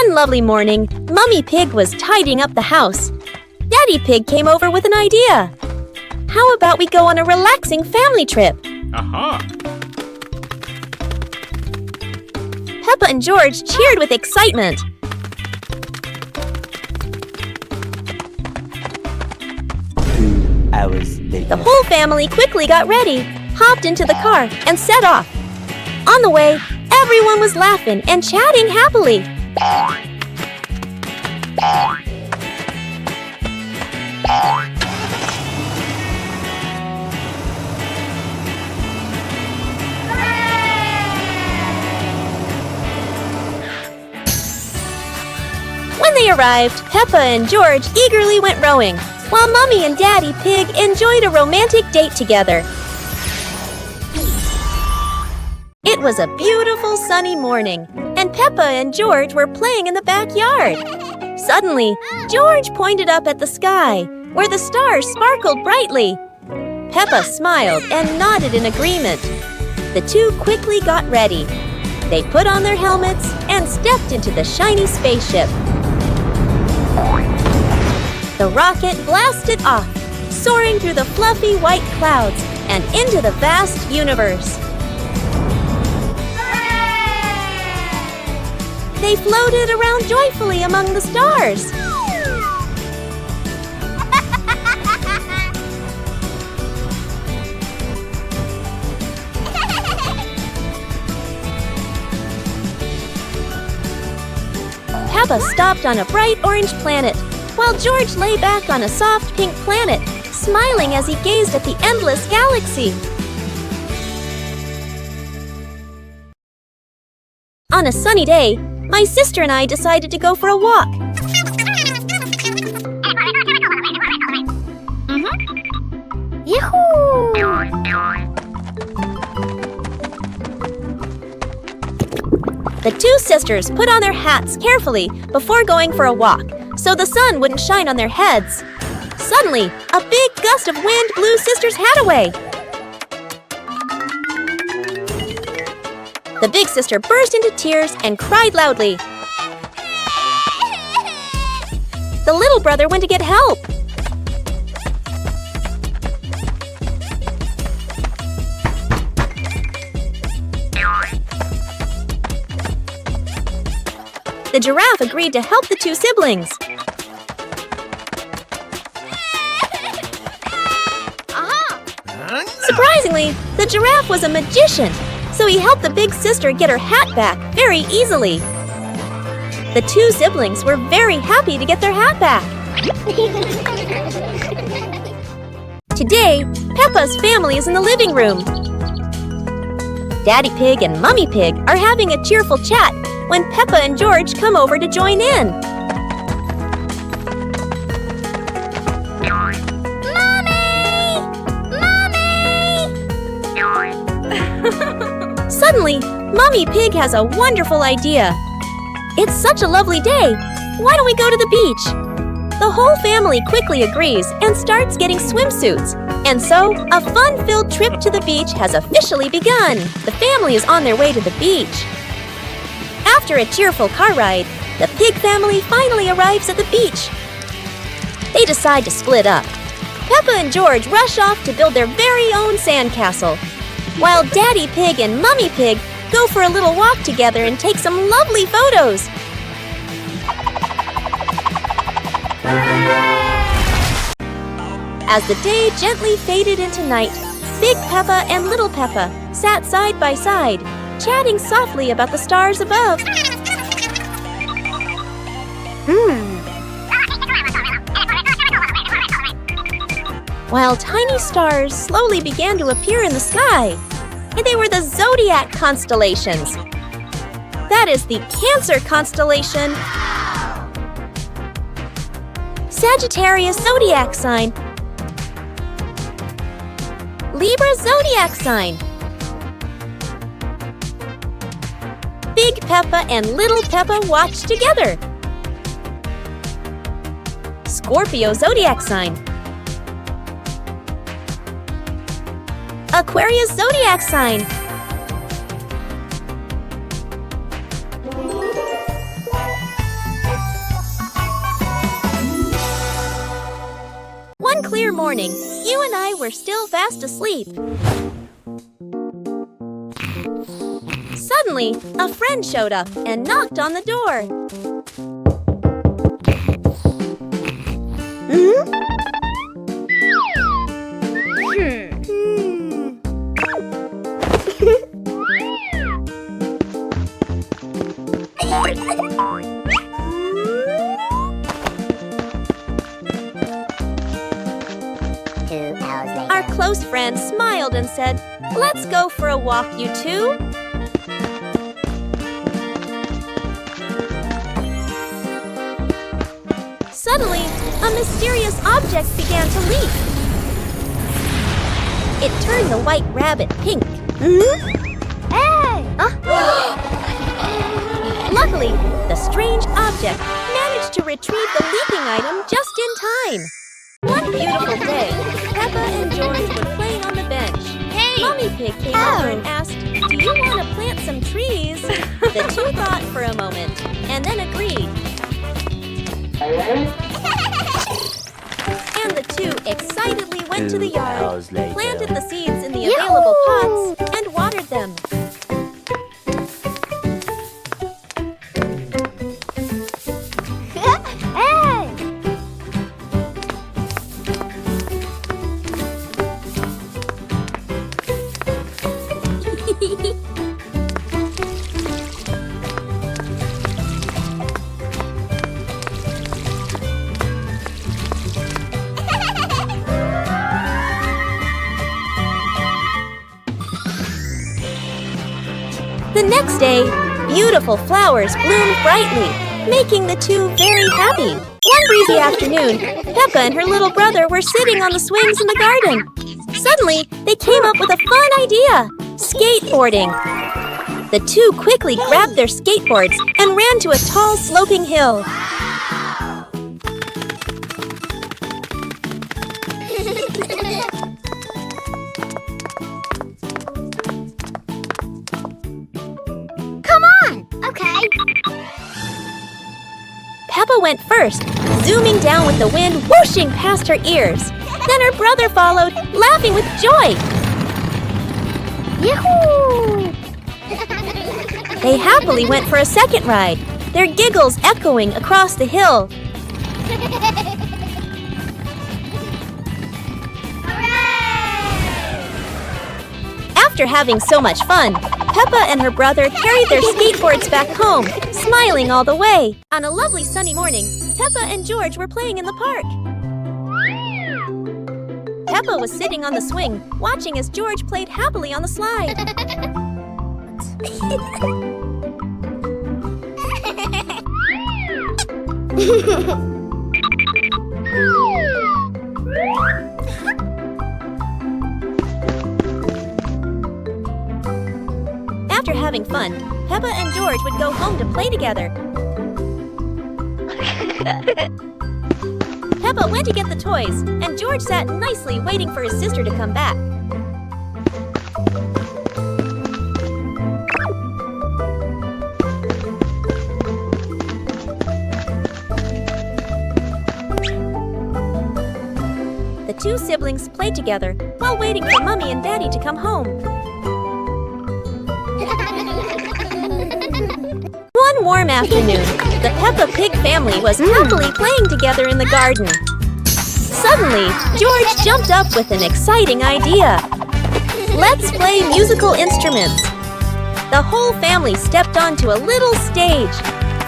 One lovely morning, Mummy Pig was tidying up the house. Daddy Pig came over with an idea. How about we go on a relaxing family trip? Aha! Peppa and George cheered with excitement. 2 hours later. The whole family quickly got ready, hopped into the car, and set off. On the way, everyone was laughing and chatting happily. When they arrived, Peppa and George eagerly went rowing, while Mummy and Daddy Pig enjoyed a romantic date together. It was a beautiful sunny morning, and Peppa and George were playing in the backyard. Suddenly, George pointed up at the sky, where the stars sparkled brightly. Peppa smiled and nodded in agreement. The two quickly got ready. They put on their helmets and stepped into the shiny spaceship. The rocket blasted off, soaring through the fluffy white clouds and into the vast universe. They floated around joyfully among the stars. Peppa stopped on a bright orange planet, while George lay back on a soft pink planet, smiling as he gazed at the endless galaxy. On a sunny day, my sister and I decided to go for a walk. Yahoo! The two sisters put on their hats carefully before going for a walk, so the sun wouldn't shine on their heads. Suddenly, a big gust of wind blew Sister's hat away. The big sister burst into tears and cried loudly. The little brother went to get help. The giraffe agreed to help the two siblings. Surprisingly, the giraffe was a magician, so he helped the big sister get her hat back very easily. The two siblings were very happy to get their hat back. Today, Peppa's family is in the living room. Daddy Pig and Mummy Pig are having a cheerful chat when Peppa and George come over to join in. Suddenly, Mummy Pig has a wonderful idea. It's such a lovely day. Why don't we go to the beach? The whole family quickly agrees and starts getting swimsuits. And so, a fun-filled trip to the beach has officially begun. The family is on their way to the beach. After a cheerful car ride, the Pig family finally arrives at the beach. They decide to split up. Peppa and George rush off to build their very own sandcastle, while Daddy Pig and Mummy Pig go for a little walk together and take some lovely photos. As the day gently faded into night, Big Peppa and Little Peppa sat side by side, chatting softly about the stars above. While tiny stars slowly began to appear in the sky, and they were the zodiac constellations. That is the Cancer constellation, Sagittarius zodiac sign, Libra zodiac sign. Big Peppa and Little Peppa watched together. Scorpio zodiac sign, Aquarius zodiac sign, another morning. You and I were still fast asleep. Suddenly, a friend showed up and knocked on the door. Our close friend smiled and said, "Let's go for a walk, you two." Suddenly, a mysterious object began to leak. It turned the white rabbit pink. Luckily, the strange object managed to retrieve the leaking item just in time. One beautiful day, Peppa and George were playing on the bench. Mommy Pig came over and asked, "Do you want to plant some trees?" The two thought for a moment and then agreed. And the two excitedly went to the yard, planted the seeds in the available pots, and watered them. The next day, beautiful flowers bloomed brightly, making the two very happy. One breezy afternoon, Peppa and her little brother were sitting on the swings in the garden. Suddenly, they came up with a fun idea: skateboarding. The two quickly grabbed their skateboards and ran to a tall, sloping hill. Peppa went first, zooming down with the wind whooshing past her ears. Then her brother followed, laughing with joy. Yahoo! They happily went for a second ride, their giggles echoing across the hill. After having so much fun, Peppa and her brother carried their skateboards back home, smiling all the way. On a lovely sunny morning, Peppa and George were playing in the park. Peppa was sitting on the swing, watching as George played happily on the slide. After having fun, Peppa and George would go home to play together. Peppa went to get the toys, and George sat nicely waiting for his sister to come back. The two siblings played together while waiting for Mommy and Daddy to come home. One warm afternoon, the Peppa Pig family was happily playing together in the garden. Suddenly, George jumped up with an exciting idea. Let's play musical instruments. The whole family stepped onto a little stage.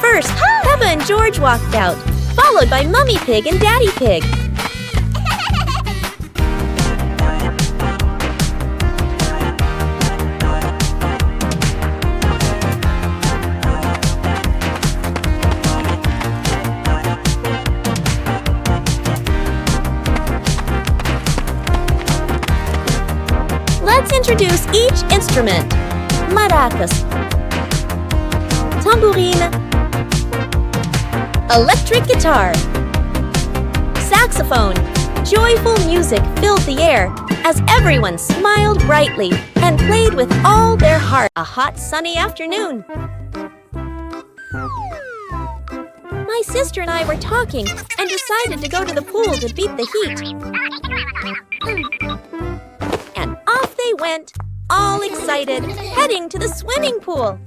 First, Peppa and George walked out, followed by Mummy Pig and Daddy Pig. Let's introduce each instrument. Maracas, tambourine, electric guitar, saxophone. Joyful music filled the air as everyone smiled brightly and played with all their heart. A hot, sunny afternoon. My sister and I were talking and decided to go to the pool to beat the heat. And off they went, all excited, heading to the swimming pool.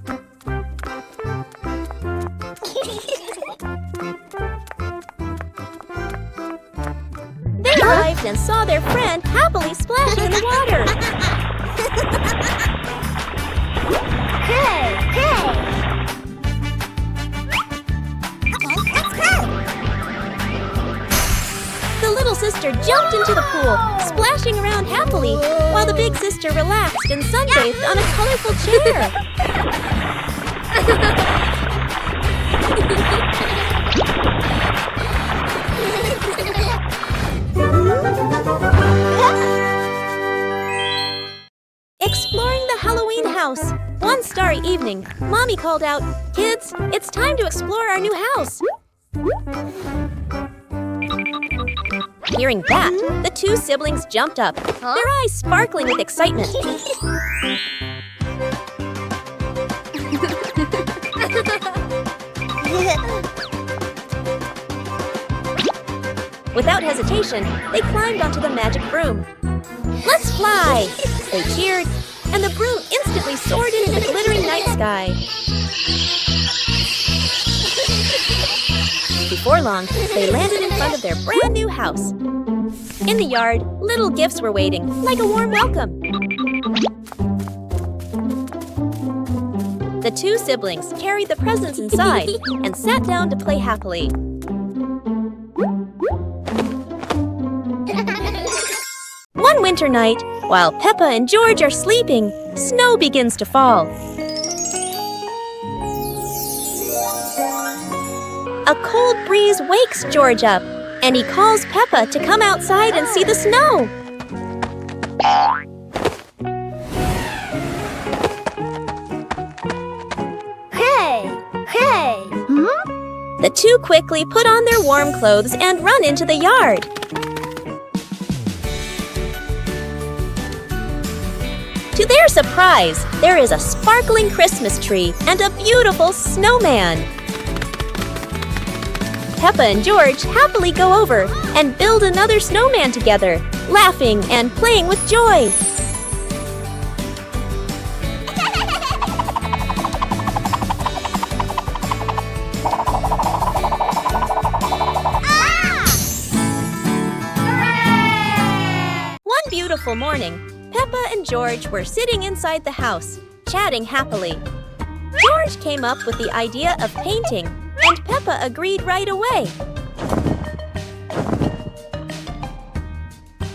They arrived and saw their friend happily splashing in the water. Hey! The little sister jumped into the pool, splashing around happily, while the big sister relaxed and sunbathed on a colorful chair. Exploring the Halloween house. One starry evening, Mommy called out, "Kids, it's time to explore our new house." Hearing that, the two siblings jumped up, their eyes sparkling with excitement. Without hesitation, they climbed onto the magic broom. "Let's fly!" They cheered, and the broom instantly soared into the glittering night sky. Before long, they landed in front of their brand new house. In the yard, little gifts were waiting, like a warm welcome. The two siblings carried the presents inside and sat down to play happily. One winter night, while Peppa and George are sleeping, snow begins to fall. A cold breeze wakes George up, and he calls Peppa to come outside and see the snow. Hey! The two quickly put on their warm clothes and run into the yard. To their surprise, there is a sparkling Christmas tree and a beautiful snowman. Peppa and George happily go over and build another snowman together, laughing and playing with joy. One beautiful morning, Peppa and George were sitting inside the house, chatting happily. George came up with the idea of painting, and Peppa agreed right away.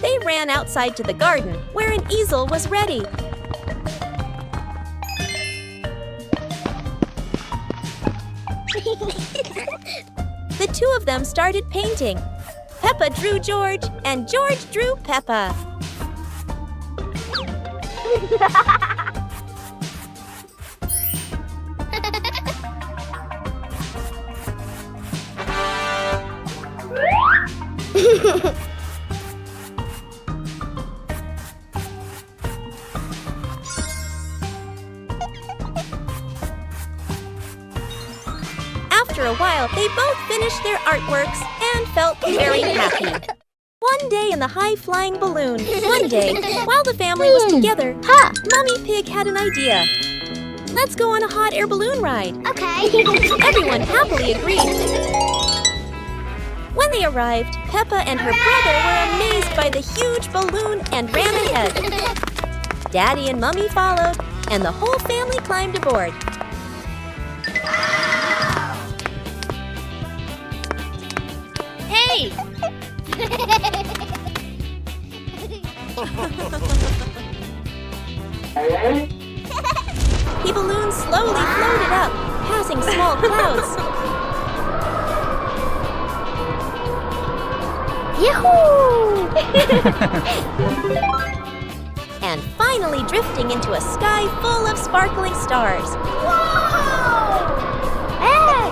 They ran outside to the garden, where an easel was ready. The two of them started painting. Peppa drew George, and George drew Peppa. After a while, they both finished their artworks and felt very happy. One day in the high-flying balloon. One day, while the family was together, Mummy Pig had an idea. "Let's go on a hot air balloon ride." Okay. Everyone happily agreed. When they arrived, Peppa and her brother were amazed by the huge balloon and ran ahead. Daddy and Mummy followed, and the whole family climbed aboard. Hey! The balloon slowly floated up, passing small clouds. Yahoo! And finally drifting into a sky full of sparkling stars. Whoa! Hey!